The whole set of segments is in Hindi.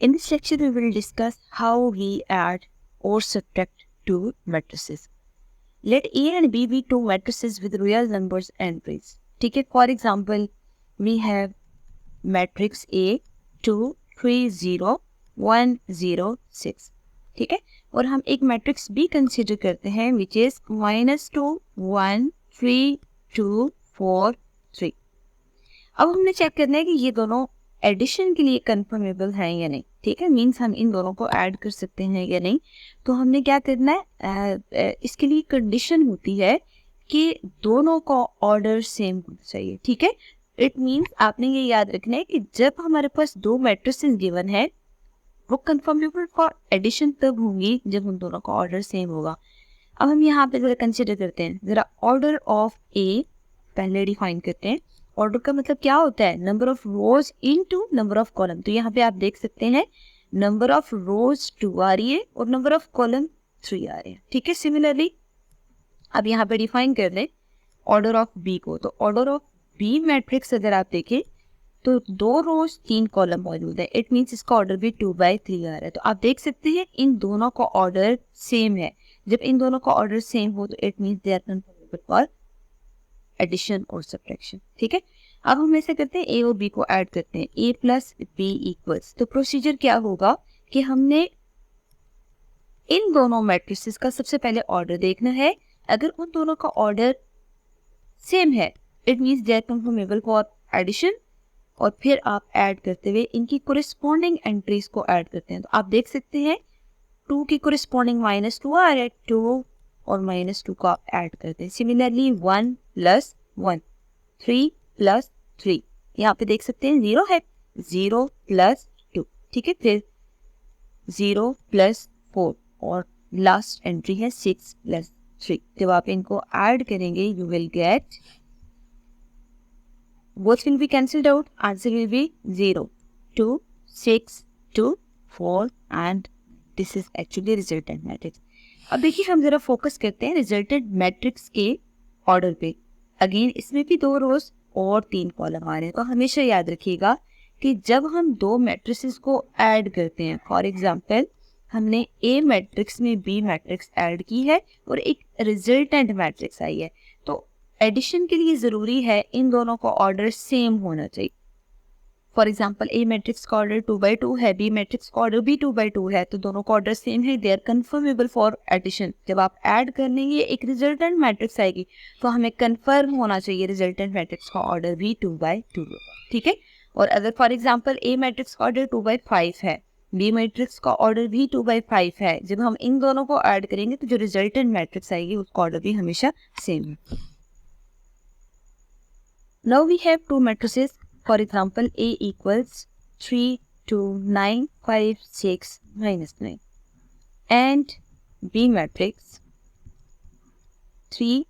In this section, we will discuss how we add or subtract two matrices. Let A and B be two matrices with real numbers entries. ठीक है, for example, we have matrix A 2 3 0 1 0 6. ठीक है, और हम एक मैट्रिक्स B कंसिडर करते हैं विच इज -2 1 3 2 4 3. अब हमने चेक करना है कि ये दोनों एडिशन के लिए कंफर्मेबल हैं या नहीं. ठीक है, मीन्स हम इन दोनों को ऐड कर सकते हैं या नहीं. तो हमने क्या करना है, इसके लिए कंडीशन होती है कि दोनों का ऑर्डर सेम होना चाहिए. ठीक है, इट मीन्स आपने ये याद रखना है कि जब हमारे पास दो मैट्रिसेस गिवन है वो कंफर्मेबल फॉर एडिशन तब होंगी जब उन दोनों का ऑर्डर सेम होगा. अब हम यहाँ पे जरा कंसिडर करते हैं, जरा ऑर्डर ऑफ ए पहले डिफाइन करते हैं. ऑर्डर का मतलब क्या होता है, number of rose into number of column. तो यहाँ पे आप देख सकते हैं नंबर ऑफ रोज 2 आ रही है और नंबर ऑफ कॉलम 3 आ रहे हैं. ठीक है, सिमिलरली अब यहाँ पे डिफाइन कर दें ऑर्डर ऑफ बी को. तो ऑर्डर ऑफ बी मैट्रिक्स अगर आप देखें तो 2 रोज 3 कॉलम मौजूद है. इट मीन्स इसका ऑर्डर भी 2/3 आ रहा है. तो आप देख सकते हैं इन दोनों का ऑर्डर सेम है. जब इन दोनों का ऑर्डर सेम हो तो it means they are conformable for addition और सब्ट्रैक्शन. ठीक है, अब हम ऐसे करते हैं ए और बी को ऐड करते हैं. ए प्लस बी इक्वल्स, तो प्रोसीजर क्या होगा कि हमने इन दोनों मैट्रिसेस का सबसे पहले ऑर्डर देखना है. अगर उन दोनों का ऑर्डर सेम है it means they are conformable for addition. और फिर आप ऐड करते हुए इनकी कोरिस्पॉन्डिंग एंट्रीज को ऐड करते हैं. तो आप देख सकते हैं 2 की कोरिस्पॉन्डिंग -2 आ रहा है. 2 और -2 को आप ऐड करते हैं. सिमिलरली 1 + 1 3 + 3, यहाँ पे देख सकते हैं 0 है. 0 + 2. ठीक है, फिर 0 + 4 और लास्ट एंट्री है 6 + 3. जब आप इनको ऐड करेंगे you will get, both will be cancelled out, answer will be 0 2 6 2 4 and this is actually resultant matrix. अब देखिए हम जरा फोकस करते हैं रिजल्टेंट मैट्रिक्स के ऑर्डर पे. अगेन इसमें भी 2 रोज और 3 कॉलम आ रहे हैं. तो हमेशा याद रखिएगा कि जब हम दो मैट्रिसेस को ऐड करते हैं, फॉर एग्जांपल हमने ए मैट्रिक्स में बी मैट्रिक्स ऐड की है और एक रिजल्टेंट मैट्रिक्स आई है, तो एडिशन के लिए जरूरी है इन दोनों का ऑर्डर सेम होना चाहिए. फॉर एग्जांपल ए मैट्रिक्स का ऑर्डर 2/2 है, बी मैट्रिक्स का ऑर्डर भी 2/2 है, तो दोनों का ऑर्डर सेम है. They are conformable for addition. जब आप ऐड करने ये एक रिजल्टेंट मैट्रिक्स आएगी तो हमें कंफर्म होना चाहिए रिजल्टेंट मैट्रिक्स का ऑर्डर भी 2/2 होगा. ठीक है, और अगर फॉर एग्जांपल ए मैट्रिक्स का ऑर्डर 2/5 है, बी मैट्रिक्स का ऑर्डर भी 2/5 है, जब हम इन दोनों को ऐड करेंगे तो जो रिजल्टेंट मैट्रिक्स आएगी उसका ऑर्डर भी हमेशा सेम है. Now we have two matrices. For example, A equals 3 2 9 5 6 -9 and B matrix 3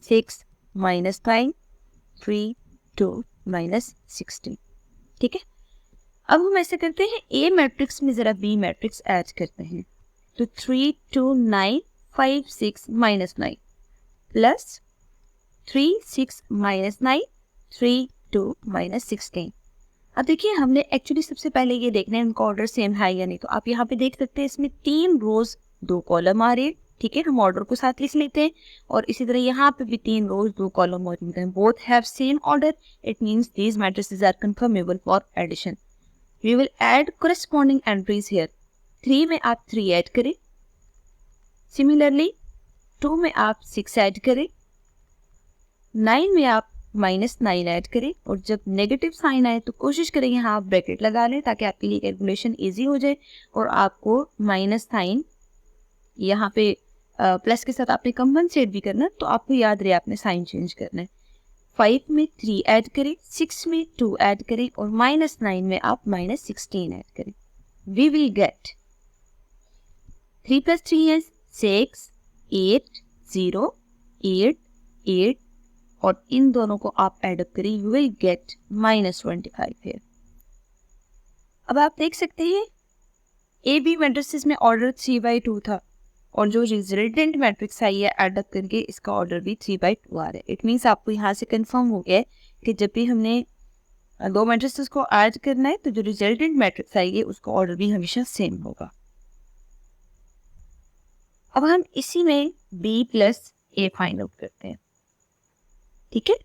6 -9 3 2 -16. ठीक है, अब हम ऐसे करते हैं A मैट्रिक्स में जरा B मैट्रिक्स ऐड करते हैं. तो 3 2 9 5 6 -9 प्लस 3 6 -9 3 2 -16. अब देखिए हमने एक्चुअली सबसे पहले ये देखना है इनका ऑर्डर सेम है या नहीं. तो आप यहाँ पे देख सकते हैं इसमें 3 रोज 2 कॉलम आ रहे हैं. ठीक है, हम ऑर्डर को साथ लिख लेते हैं. और इसी तरह यहाँ पे भी 3 रोज 2 कॉलम मौजूद हैं. Both have same order. It means these matrices are conformable for addition. We will add corresponding entries here. 3 में आप 3 ऐड करें. सिमिलरली 2 में आप 6 ऐड करें. 9 में आप -9 ऐड करें. और जब नेगेटिव साइन आए तो कोशिश करें यहाँ आप ब्रैकेट लगा लें ताकि आपके लिए कैलकुलेशन इजी हो जाए. और आपको माइनस साइन यहाँ पे प्लस के साथ आपने कंपनसेट भी करना, तो आपको याद रहे आपने साइन चेंज करना है. 5 में 3 ऐड करें, 6 में 2 ऐड करें और -9 में आप -16 ऐड करें. वी विल गेट 3 + 3 is 6 8 0 8 8 और इन दोनों को आप एडअप करें यू विल गेट -25 है. अब आप देख सकते हैं ए बी मैट्रिसेस में ऑर्डर 3/2 था और जो रिजल्टेंट मैट्रिक्स आई है एडअप करके इसका ऑर्डर भी 3/2 आ रहा है. इट मीन्स आपको यहाँ से कंफर्म हो गया कि जब भी हमने दो मैट्रिसेस को ऐड करना है तो जो रिजल्टेंट मैट्रिक्स आएगी उसका ऑर्डर भी हमेशा सेम होगा। अब हम इसी में B plus A find out करते हैं, ठीक है।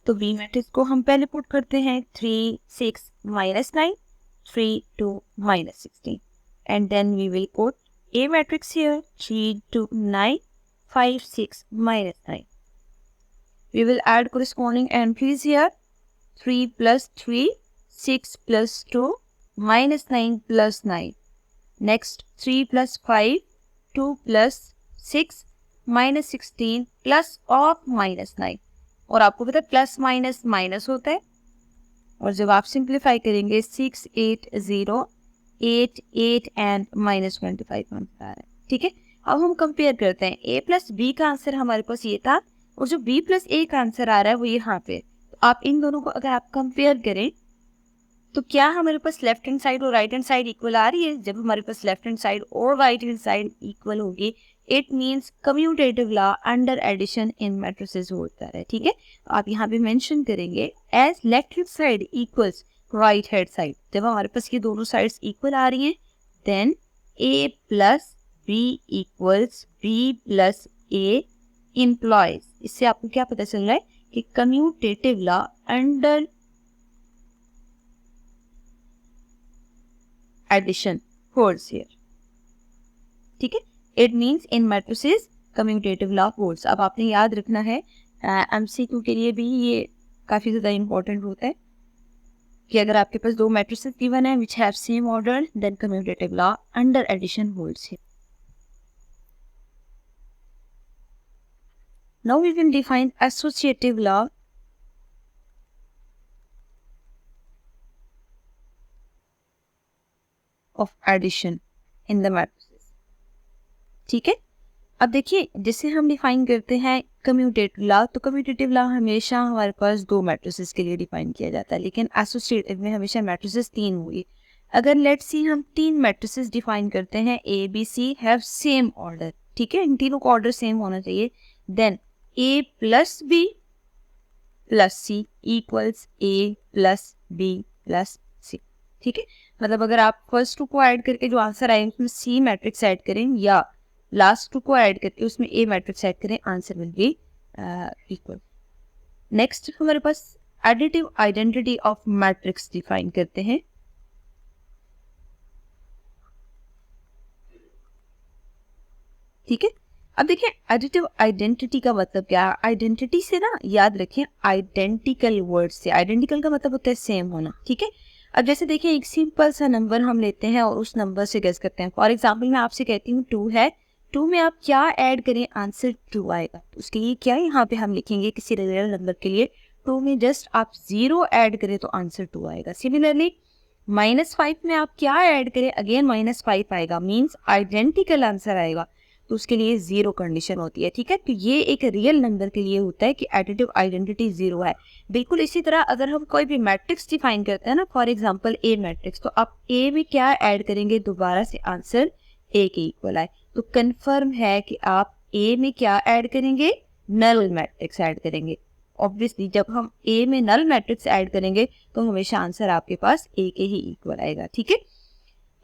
तो B मैट्रिक्स को हम पहले पुट करते हैं 3 6 -9 3 2 -16 and then we will put A matrix here 3 2 9 5 6 -9. We will add corresponding entries here 3 plus 3 6 plus 2 -9 plus 9. Next 3 plus 5 2 plus 6 -16 plus of -9. और आपको पता है प्लस माइनस माइनस होता है, और जब आप सिंप्लीफाई करेंगे 6 8 0 8 8 एंड -25 बनता है, ठीक है। अब हम कंपेयर करते हैं, A प्लस बी का आंसर हमारे पास ये था और जो B प्लस A का आंसर आ रहा है वो यहाँ पे। तो आप इन दोनों को अगर आप कंपेयर करें तो क्या हमारे पास लेफ्ट हैंड साइड और राइट हैंड साइड इक्वल आ रही है? जब हमारे पास लेफ्ट हैंड साइड और राइट हैंड साइड इक्वल होगी it means commutative law under addition in matrices होता है, ठीक है। आप यहाँ पे मेंशन करेंगे as left hand side equals right hand side. जब हमारे पास ये दोनों साइड्स इक्वल आ रही हैं then A plus B equals B plus A implies. इससे आपको क्या पता चल रहा है कि commutative law under addition holds here, ठीक है। It means in matrices commutative law holds. अब आपने याद रखना है MCQ के लिए भी ये काफ़ी ज़्यादा इंपॉर्टेंट होता है कि अगर आपके पास दो मैट्रिसेस गिवन है which have same order then commutative law under addition holds here. Now we will define associative law of addition in the matrices, ठीक है। अब देखिए जैसे हम डिफाइन करते हैं कम्यूटेटिव लॉ, तो कम्यूटेटिव लॉ हमेशा हमारे पास दो मैट्रिसेस के लिए डिफाइन किया जाता है, लेकिन एसोसिएटिव में हमेशा मैट्रिसेस तीन हुई। अगर लेट्स सी हम तीन मैट्रिसेस डिफाइन करते हैं A B C have same order, ठीक है, इन तीनों का ऑर्डर सेम होना चाहिए, then A plus B plus C equals A plus B plus C, ठीक है। मतलब अगर आप फर्स्ट टू को ऐड करके जो आंसर आए उसमें C मैट्रिक्स ऐड करें या लास्ट टू को ऐड करके उसमें A मैट्रिक्स ऐड करें, answer will be equal. Next हमारे पास additive identity of matrix define करते हैं, ठीक है। अब देखिए एडिटिव आइडेंटिटी का मतलब क्या है? आइडेंटिटी से ना याद रखें आइडेंटिकल वर्ड से, आइडेंटिकल का मतलब होता है सेम होना, ठीक है। अब जैसे देखिए एक सिंपल सा नंबर हम लेते हैं और उस नंबर से गेस करते हैं। फॉर एग्जांपल मैं आपसे कहती हूँ 2 है, 2 में आप क्या ऐड करें आंसर 2 आएगा। तो उसके लिए क्या यहाँ पे हम लिखेंगे किसी रियल नंबर के लिए 2 में जस्ट आप 0 ऐड करें तो आंसर 2 आएगा। सिमिलरली -5 में आप क्या ऐड करें अगेन -5 आएगा, मीन्स आइडेंटिकल आंसर आएगा, तो उसके लिए 0 कंडीशन होती है, ठीक है। तो ये एक रियल नंबर के लिए होता है कि एडिटिव आइडेंटिटी 0 है। बिल्कुल इसी तरह अगर हम कोई भी मैट्रिक्स डिफाइन करते हैं ना, फॉर एग्जांपल A मैट्रिक्स, तो आप A में क्या ऐड करेंगे दोबारा से आंसर A के इक्वल आए, तो कंफर्म है कि आप A में क्या ऐड करेंगे, नल मैट्रिक्स ऐड करेंगे। ऑब्वियसली जब हम A में नल मैट्रिक्स ऐड करेंगे तो हमेशा आंसर आपके पास A के ही इक्वल आएगा, ठीक है।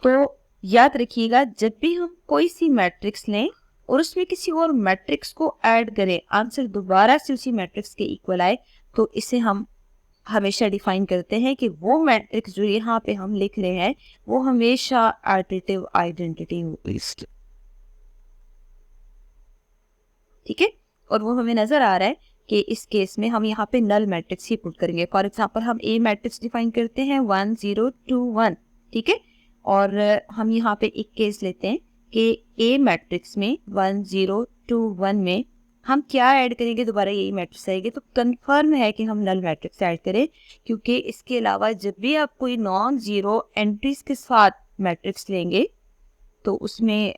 तो याद रखिएगा जब भी हम कोई सी मैट्रिक्स लें और उसमें किसी और मैट्रिक्स को ऐड करें आंसर दोबारा से उसी मैट्रिक्स के इक्वल आए, तो इसे हम हमेशा डिफाइन करते हैं कि वो मैट्रिक्स जो यहाँ पे हम लिख रहे हैं वो हमेशा एडिटिव आइडेंटिटी होगी, ठीक है। और वो हमें नजर आ रहा है कि इस केस में हम यहाँ पे नल मैट्रिक्स ही पुट करेंगे। फॉर एग्जांपल हम A मैट्रिक्स डिफाइन करते हैं 1 0 2 1, ठीक है। और हम यहाँ पे एक केस लेते हैं कि A मैट्रिक्स में 1 0 2 1 में हम क्या ऐड करेंगे दोबारा यही मैट्रिक्स आएगी, तो कंफर्म है कि हम नल मैट्रिक्स ऐड करें, क्योंकि इसके अलावा जब भी आप कोई नॉन जीरो एंट्रीज के साथ मैट्रिक्स लेंगे तो उसमें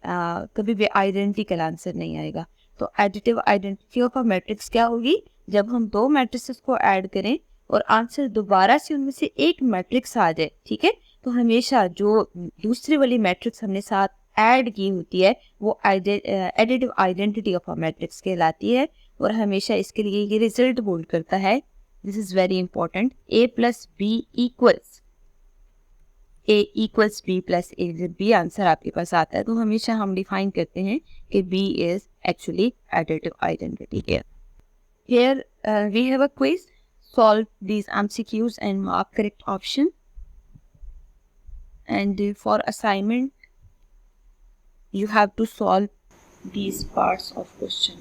कभी भी आइडेंटिकल आंसर नहीं आएगा। तो additive identity of a matrix क्या होगी, जब हम दो मैट्रिक्स को ऐड करें और आंसर दोबारा से उनमें से एक मैट्रिक्स आ जाए, ठीक है, तो हमेशा जो दूसरी वाली मैट्रिक्स हमने साथ ऐड की होती है वो additive identity of a matrix कहलाती है, और हमेशा इसके लिए ये रिजल्ट होल्ड करता है This is very important. A plus B equals A equals B plus A. जब B आंसर आपके पास आता है तो हमेशा हम डिफाइन करते हैं कि B is actually additive identity. Here we have a quiz. Solve these MCQs and mark correct option. And for assignment, you have to solve these parts of question.